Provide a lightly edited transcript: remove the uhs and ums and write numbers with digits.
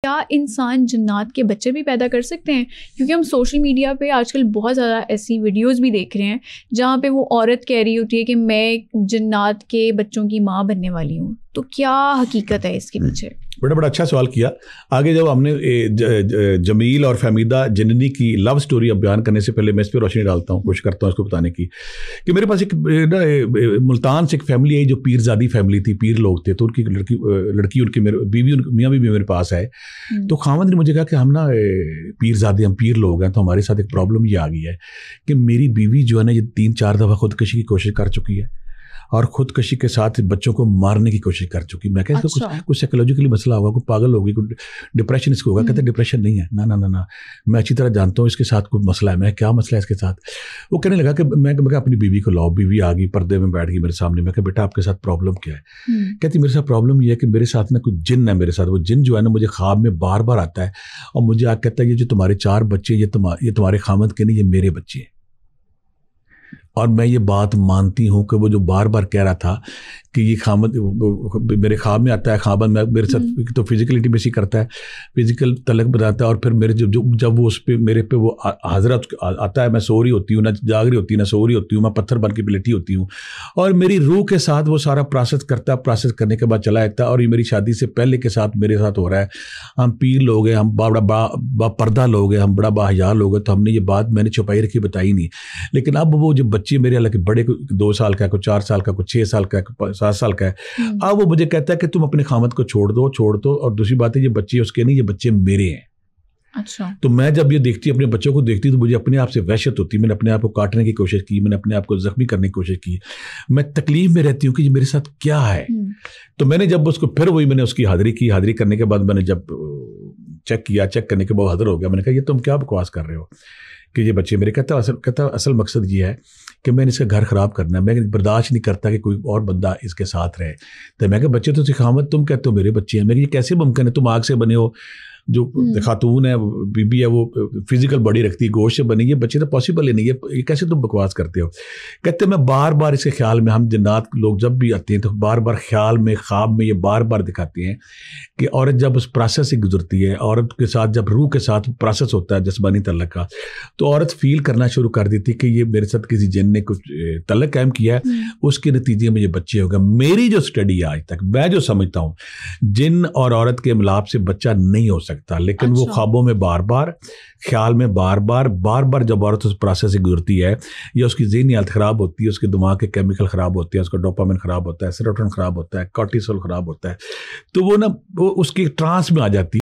کیا انسان جنات کے بچے بھی پیدا کر سکتے ہیں؟ کیونکہ ہم سوشل میڈیا پہ آج کل بہت زیادہ ایسی ویڈیوز بھی دیکھ رہے ہیں جہاں پہ وہ عورت کہہ رہی ہوتی ہے کہ میں جنات کے بچوں کی ماں بننے والی ہوں. تو کیا حقیقت ہے اس کے پیچھے؟ بڑا اچھا سوال کیا. آگے جب ہم نے جمیل اور فہمیدہ جننی کی لو سٹوری اب بیان کرنے سے پہلے میں اس پہ روشنی ڈالتا ہوں, کوشش کرتا ہوں اس کو بتانے کی کہ میرے پاس ایک ملتان سے ایک فیملی ہے جو پیر زادی فیملی تھی, پیر لوگ تھے. تو ان کی لڑکی ان کی بیوی میاں بھی میرے پاس ہے. تو خاوند نے مجھے کہا کہ ہم نا پیر زادی, ہم پیر لوگ ہیں, تو ہمارے ساتھ ایک پرابلم یہ آ گئی ہے کہ میری بیوی جو ہے نا یہ 3-4 دفعہ خودکشی کی کوشش کر چکی ہے اور خودکشی کے ساتھ بچوں کو مارنے کی کوشش کر چکی. میں کہا کچھ سائیکولوجیکلی مسئلہ ہوگا, کوئی پاگل ہوگی, کوئی ڈپریشن اس کو ہوگا. کہتے ڈپریشن نہیں ہے, نہ میں اچھی طرح جانتا ہوں اس کے ساتھ کوئی مسئلہ ہے. میں کیا مسئلہ ہے اس کے ساتھ؟ وہ کہنے لگا کہ میں اپنی بیوی کو لاؤ. بیوی آ گئی, پردے میں بیٹھ گئی میرے سامنے. میں کہا بیٹا آپ کے ساتھ پرابلم کیا ہے؟ کہتی میرے ساتھ پرابلم یہ ہے کہ میرے ساتھ نا کوئی جن ہے میرے ساتھ. وہ جن جو ہے نا مجھے خواب میں بار بار آتا ہے اور مجھے آ کہتا ہے یہ جو تمہارے 4 بچے یہ تمہارے خامد کے نہیں, یہ میرے بچے ہیں. اور میں یہ بات مانتی ہوں کہ وہ جو بار بار کہہ رہا تھا کہ یہ خامد میرے خواب میں آتا ہے, خامد میں میرے ساتھ تو فزیکل انٹیمیسی کرتا ہے, فزیکل تعلق بتاتا ہے, اور پھر میرے جب وہ اس پہ میرے پہ وہ حضرت آتا ہے, میں سو رہی ہوتی ہوں, نہ جاگ رہی ہوتی, نہ سو رہی ہوتی ہوں, میں پتھر بن کے لیٹی ہوتی ہوں, اور میری روح کے ساتھ وہ سارا پروسیس کرتا ہے. پروسیس کرنے کے بعد چلا جاتا ہے. اور یہ میری شادی سے پہلے کے ساتھ میرے ساتھ ہو رہا ہے. ہم پیر لوگ ہیں, ہم با پردہ لوگ ہیں, ہم بڑا با حیا لوگ ہیں, تو ہم نے یہ بات میں نے چھپائی رکھی, بتائی نہیں. لیکن اب وہ جو بچے میرے حالانکہ بڑے, 2 سال کا ہے, کوئی 4 سال کا, کوئی 6 سال کا ہے, کوئی 7 سال کا ہے, اب وہ مجھے کہتا ہے کہ تم اپنے خامد کو چھوڑ دو. اور دوسری بات ہے یہ بچے اس کے نہیں, یہ بچے میرے ہیں. اچھا. تو میں جب یہ دیکھتی, اپنے بچوں کو دیکھتی, تو مجھے اپنے آپ سے وحشت ہوتی. میں نے اپنے آپ کو کاٹنے کی کوشش کی, میں نے اپنے آپ کو زخمی کرنے کی کوشش کی. میں تکلیف میں رہتی ہوں کہ یہ میرے ساتھ کیا ہے. تو میں نے جب اس کو پھر وہی میں نے اس کی حاضری کی. حاضری کرنے کے بعد میں نے جب چیک کیا, چیک کرنے کے بعد حاضر ہو گیا. میں نے کہا یہ تم کیا بکواس کر رہے ہو کہ یہ بچے میرے. کہتا اصل مقصد یہ ہے کہ میں نے اس کا گھر خراب کرنا ہے. میں برداشت نہیں کرتا کہ کوئی اور بندہ اس کے ساتھ رہے. تو میں کہ بچے تو سکھاوت تم کہتے ہو میرے بچے ہیں. میری یہ کیسے ممکن ہے؟ تم آگ سے بنے ہو, جو خاتون ہے بی بی ہے وہ فزیکل باڈی رکھتی ہے, گوشت سے بنی, یہ بچے تو پاسبل ہی نہیں ہے. یہ کیسے تم بکواس کرتے ہو؟ کہتے میں بار بار اس کے خیال میں, ہم جنات لوگ جب بھی آتے ہیں تو بار بار خیال میں, خواب میں یہ بار بار دکھاتے ہیں کہ عورت جب اس پروسیس سے گزرتی ہے, عورت کے ساتھ جب روح کے ساتھ پروسیس ہوتا ہے جسمانی تعلق کا, تو عورت فیل کرنا شروع کر دیتی کہ یہ میرے ساتھ کسی جن نے کچھ تعلق قائم کیا ہے, اس کے نتیجے میں یہ بچے ہوگا. میری جو اسٹڈی ہے آج تک, میں جو سمجھتا ہوں جن اور عورت کے ملاپ سے بچہ نہیں ہو سکتا, لیکن وہ خوابوں میں بار بار, خیال میں بار بار جب عورت اس پروسیس سے گزرتی ہے, یا اس کی ذہنی حالت خراب ہوتی ہے, اس کے دماغ کے کیمیکل خراب ہوتے ہیں, اس کا ڈوپامن خراب ہوتا ہے, سیروٹونن خراب ہوتا ہے, کورٹیسول خراب ہوتا ہے, تو وہ نا وہ اس کی ٹرانس میں آ جاتی ہے.